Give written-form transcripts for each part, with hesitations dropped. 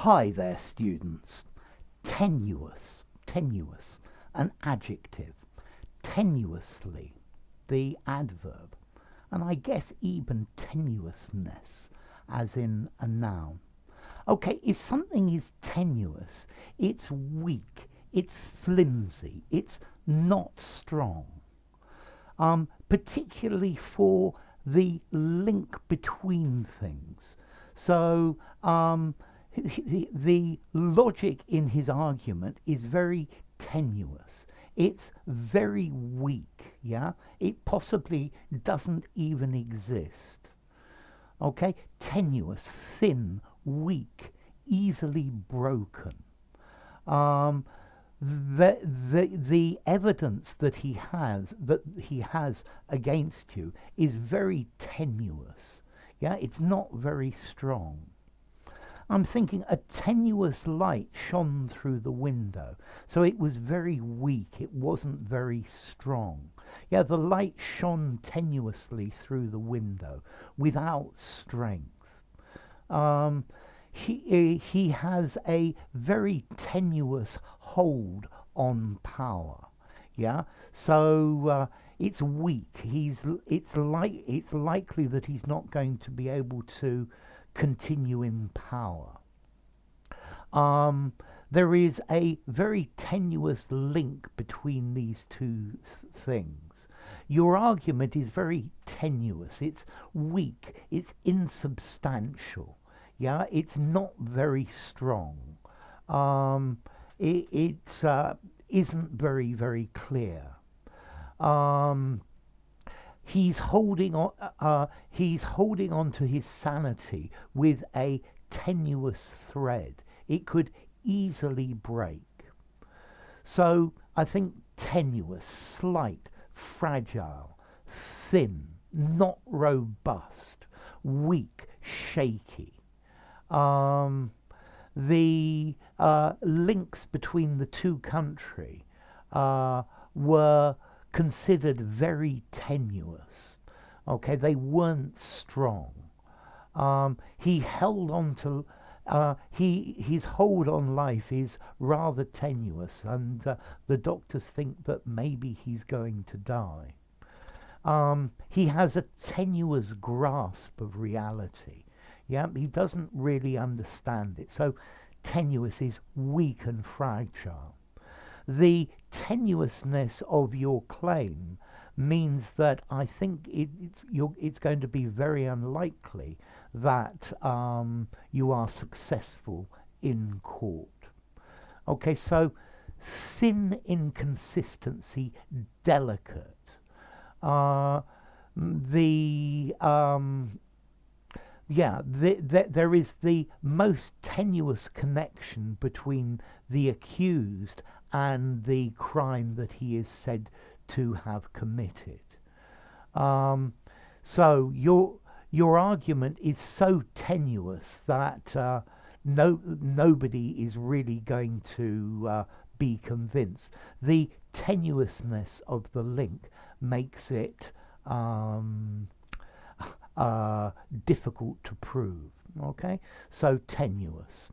Hi there, students. Tenuous, an adjective. Tenuously, the adverb. And I guess even tenuousness, as in a noun. Okay, if something is tenuous, it's weak, it's flimsy, it's not strong. Particularly for the link between things. So, the logic in his argument is very tenuous. It's very weak, yeah? It possibly doesn't even exist. Okay? Tenuous, thin, weak, easily broken. The evidence that he has against you is very tenuous. Yeah, it's not very strong. I'm thinking a tenuous light shone through the window, so it was very weak, it wasn't very strong. Yeah, the light shone tenuously through the window without strength. He has a very tenuous hold on power. Yeah, so it's weak. It's likely that he's not going to be able to continue in power. There is a very tenuous link between these two things. Your argument is very tenuous. It's weak. It's insubstantial. Yeah, it's not very strong. It isn't very clear. He's holding on. He's holding on to his sanity with a tenuous thread. It could easily break. So I think tenuous, slight, fragile, thin, not robust, weak, shaky. The links between the two countries were considered very tenuous. Okay, they weren't strong. He held on to his hold on life is rather tenuous, and the doctors think that maybe he's going to die. He has a tenuous grasp of reality. Yeah, he doesn't really understand it. So tenuous is weak and fragile. The tenuousness of your claim means that I think it's going to be very unlikely that you are successful in court. Okay, so thin inconsistency, delicate. There is the most tenuous connection between the accused and the crime that he is said to have committed. So your argument is so tenuous that nobody is really going to be convinced. The tenuousness of the link makes it difficult to prove. Okay, so tenuous.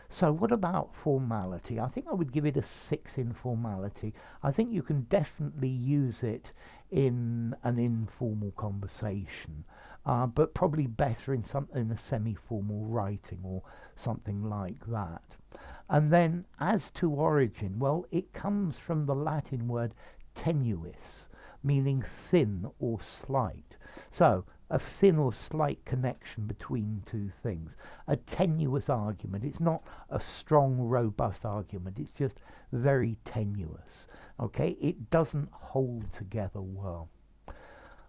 So what about formality? I think I would give it a 6 in formality. I think you can definitely use it in an informal conversation, but probably better in a semi-formal writing or something like that. And then as to origin, well, it comes from the Latin word tenuis, meaning thin or slight. So a thin or slight connection between two things. A tenuous argument. It's not a strong, robust argument. It's just very tenuous. Okay, it doesn't hold together well.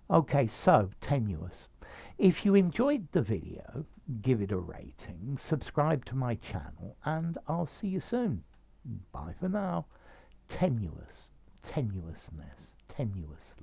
Okay, so tenuous. If you enjoyed the video, give it a rating, subscribe to my channel, and I'll see you soon. Bye for now. Tenuous, tenuousness, tenuous.